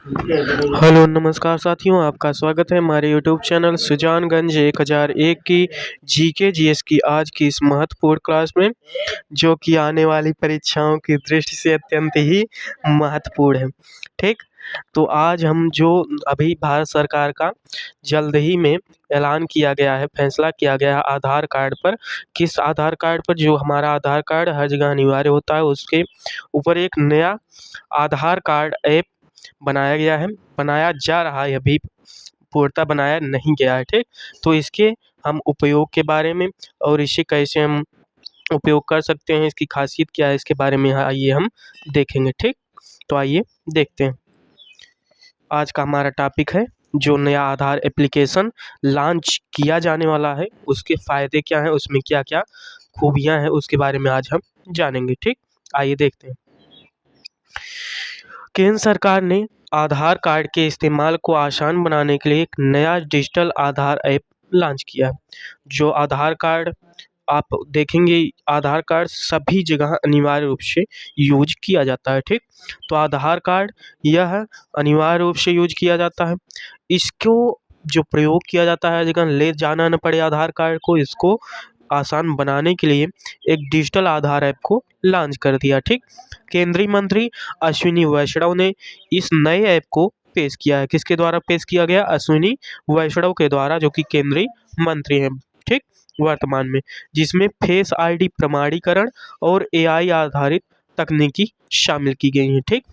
Hello नमस्कार साथियों, आपका स्वागत है हमारे यूट्यूब चैनल सुजानगंज 1001 की जीके जीएस की आज की इस महत्वपूर्ण क्लास में, जो कि आने वाली परीक्षाओं की दृष्टि से अत्यंत ही महत्वपूर्ण है। ठीक, तो आज हम जो अभी भारत सरकार का जल्द ही में ऐलान किया गया है, फैसला किया गया है आधार कार्ड पर, किस आधार कार्ड पर, जो हमारा आधार कार्ड हर जगह अनिवार्य होता है, उसके ऊपर एक नया आधार कार्ड ऐप बनाया गया है, बनाया जा रहा है, अभी पूर्णतः बनाया नहीं गया है। ठीक, तो इसके हम उपयोग के बारे में और इसे कैसे हम उपयोग कर सकते हैं, इसकी खासियत क्या है, इसके बारे में आइए हम देखेंगे। ठीक, तो आइए देखते हैं। आज का हमारा टॉपिक है जो नया आधार एप्लीकेशन लॉन्च किया जाने वाला है, उसके फ़ायदे क्या हैं, उसमें क्या-क्या खूबियाँ हैं, उसके बारे में आज हम जानेंगे। ठीक, आइए देखते हैं। केंद्र सरकार ने आधार कार्ड के इस्तेमाल को आसान बनाने के लिए एक नया डिजिटल आधार ऐप लॉन्च किया है। जो आधार कार्ड आप देखेंगे, आधार कार्ड सभी जगह अनिवार्य रूप से यूज किया जाता है। ठीक, तो आधार कार्ड यह अनिवार्य रूप से यूज किया जाता है। इसको जो प्रयोग किया जाता है, जगह ले जाना न पड़े आधार कार्ड को, इसको आसान बनाने के लिए एक डिजिटल आधार ऐप को लॉन्च कर दिया। ठीक, केंद्रीय मंत्री अश्विनी वैष्णव ने इस नए ऐप को पेश किया है। किसके द्वारा पेश किया गया? अश्विनी वैष्णव के द्वारा, जो कि केंद्रीय मंत्री हैं। ठीक, वर्तमान में, जिसमें फेस आईडी प्रमाणीकरण और एआई आधारित तकनीकी शामिल की गई हैं। ठीक,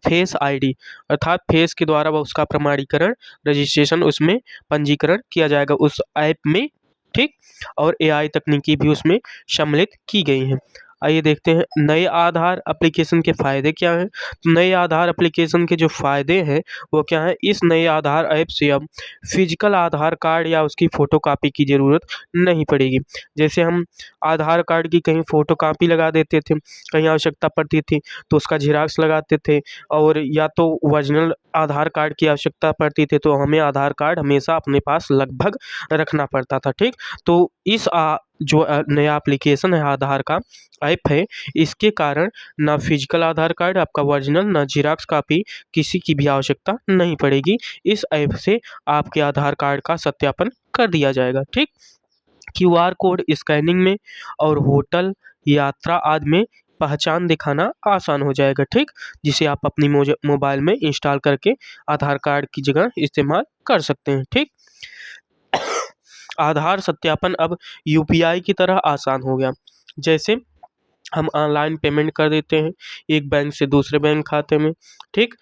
फेस आईडी अर्थात फेस के द्वारा वह उसका प्रमाणीकरण, रजिस्ट्रेशन, उसमें पंजीकरण किया जाएगा उस ऐप में। ठीक, और एआई तकनीकी भी उसमें सम्मिलित की गई हैं। आइए देखते हैं नए आधार एप्लीकेशन के फ़ायदे क्या हैं। तो नए आधार एप्लीकेशन के जो फ़ायदे हैं वो क्या हैं? इस नए आधार ऐप से अब फिजिकल आधार कार्ड या उसकी फ़ोटोकॉपी की ज़रूरत नहीं पड़ेगी। जैसे हम आधार कार्ड की कहीं फ़ोटोकॉपी लगा देते थे, कहीं आवश्यकता पड़ती थी तो उसका ज़ेरॉक्स लगाते थे, और या तो ओरिजिनल आधार कार्ड की आवश्यकता पड़ती थी तो हमें आधार कार्ड हमेशा अपने पास लगभग रखना पड़ता था। ठीक, तो इस जो नया एप्लीकेशन है, आधार का ऐप है, इसके कारण ना फिजिकल आधार कार्ड आपका ओरिजिनल, ना ज़ेरॉक्स कॉपी किसी की भी आवश्यकता नहीं पड़ेगी। इस ऐप से आपके आधार कार्ड का सत्यापन कर दिया जाएगा। ठीक, क्यूआर कोड स्कैनिंग में और होटल, यात्रा आदि में पहचान दिखाना आसान हो जाएगा। ठीक, जिसे आप अपनी मोबाइल में इंस्टॉल करके आधार कार्ड की जगह इस्तेमाल कर सकते हैं। ठीक, आधार सत्यापन अब यूपीआई की तरह आसान हो गया। जैसे हम ऑनलाइन पेमेंट कर देते हैं एक बैंक से दूसरे बैंक खाते में। ठीक,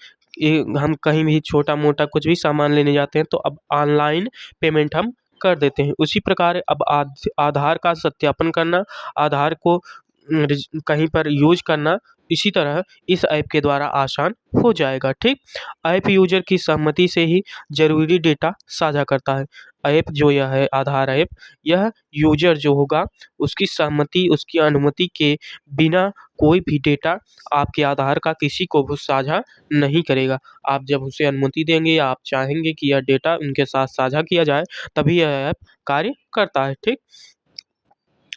हम कहीं भी छोटा-मोटा कुछ भी सामान लेने जाते हैं तो अब ऑनलाइन पेमेंट हम कर देते हैं। उसी प्रकार अब आधार का सत्यापन करना, आधार को कहीं पर यूज़ करना, इसी तरह इस ऐप के द्वारा आसान हो जाएगा। ठीक, ऐप यूज़र की सहमति से ही ज़रूरी डेटा साझा करता है। ऐप जो यह है आधार ऐप, यह यूज़र जो होगा उसकी सहमति, उसकी अनुमति के बिना कोई भी डेटा आपके आधार का किसी को भी साझा नहीं करेगा। आप जब उसे अनुमति देंगे या आप चाहेंगे कि यह डेटा उनके साथ साझा किया जाए, तभी यह ऐप कार्य करता है। ठीक,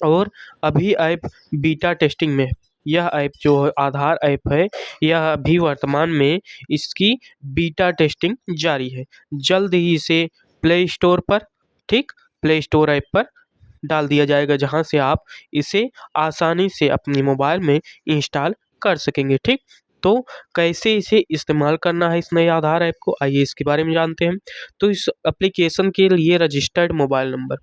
और अभी ऐप बीटा टेस्टिंग में है। यह ऐप जो आधार ऐप है, यह अभी वर्तमान में इसकी बीटा टेस्टिंग जारी है। जल्द ही इसे प्ले स्टोर पर, ठीक, प्ले स्टोर ऐप पर डाल दिया जाएगा, जहाँ से आप इसे आसानी से अपने मोबाइल में इंस्टॉल कर सकेंगे। ठीक, तो कैसे इसे इस्तेमाल करना है इस नए आधार ऐप को, आइए इसके बारे में जानते हैं। तो इस एप्लीकेशन के लिए रजिस्टर्ड मोबाइल नंबर,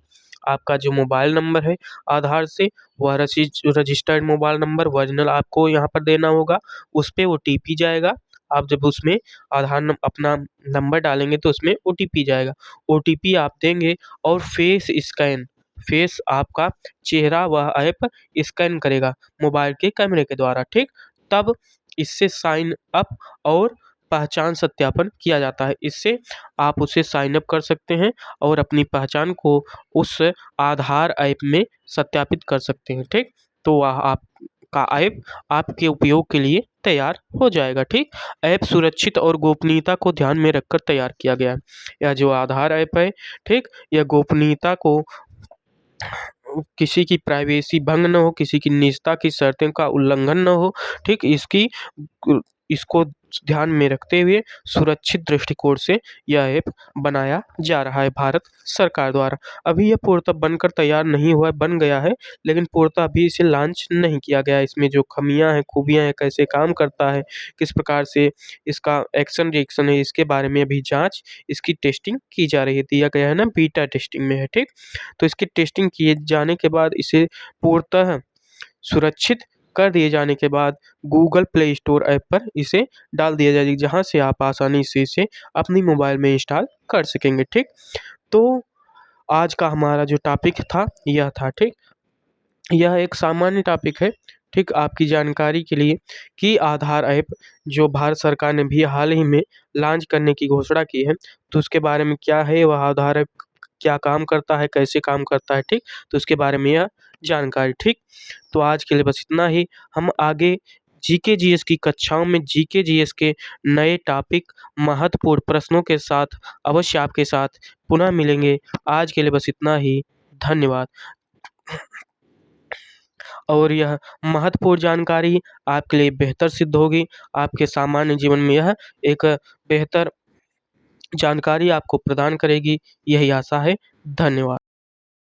आपका जो मोबाइल नंबर है आधार से, वह रजिस्टर्ड मोबाइल नंबर ओरिजिनल आपको यहाँ पर देना होगा। उस पे ओटीपी जाएगा। आप जब उसमें अपना नंबर डालेंगे तो उसमें ओटीपी जाएगा। ओटीपी आप देंगे और फेस आपका चेहरा वह ऐप स्कैन करेगा मोबाइल के कैमरे के द्वारा। ठीक, तब इससे साइन अप और पहचान सत्यापन किया जाता है। इससे आप उसे साइन अप कर सकते हैं और अपनी पहचान को उस आधार ऐप में सत्यापित कर सकते हैं। ठीक, तो वह आपका ऐप आपके उपयोग के लिए तैयार हो जाएगा। ठीक, ऐप सुरक्षित और गोपनीयता को ध्यान में रखकर तैयार किया गया है। यह जो आधार ऐप है, ठीक, यह गोपनीयता को, किसी की प्राइवेसी भंग ना हो, किसी की निजता की शर्तें का उल्लंघन ना हो। ठीक, इसकी इसको ध्यान में रखते हुए सुरक्षित दृष्टिकोण से यह ऐप बनाया जा रहा है भारत सरकार द्वारा। अभी यह पूर्णतः बनकर तैयार नहीं हुआ है, बन गया है, लेकिन पूर्णतः अभी इसे लॉन्च नहीं किया गया है। इसमें जो खामियाँ हैं, खूबियाँ हैं, कैसे काम करता है, किस प्रकार से इसका एक्शन रिएक्शन है, इसके बारे में अभी जाँच, इसकी टेस्टिंग की जा रही है। दिया गया है ना, बीटा टेस्टिंग में है, ठीक? तो इसकी टेस्टिंग किए जाने के बाद इसे पूर्णतः सुरक्षित कर दिए जाने के बाद गूगल प्ले स्टोर ऐप पर इसे डाल दिया जाएगा, जहाँ से आप आसानी से इसे अपनी मोबाइल में इंस्टॉल कर सकेंगे, ठीक? तो आज का हमारा जो टॉपिक था यह था, ठीक? यह एक सामान्य टॉपिक है, ठीक? आपकी जानकारी के लिए कि आधार ऐप जो भारत सरकार ने भी हाल ही में लॉन्च करने की घोषणा की है, तो उसके बारे में क्या है वह आधार ऐप, क्या काम करता है, कैसे काम करता है, ठीक? तो उसके बारे में यह जानकारी, ठीक? तो आज के लिए बस इतना ही। हम आगे जीके जीएस की कक्षाओं में जीके जीएस के नए टॉपिक, महत्वपूर्ण प्रश्नों के साथ अवश्य आपके साथ पुनः मिलेंगे। आज के लिए बस इतना ही। धन्यवाद। और यह महत्वपूर्ण जानकारी आपके लिए बेहतर सिद्ध होगी। आपके सामान्य जीवन में यह एक बेहतर जानकारी आपको प्रदान करेगी, यही आशा है। धन्यवाद।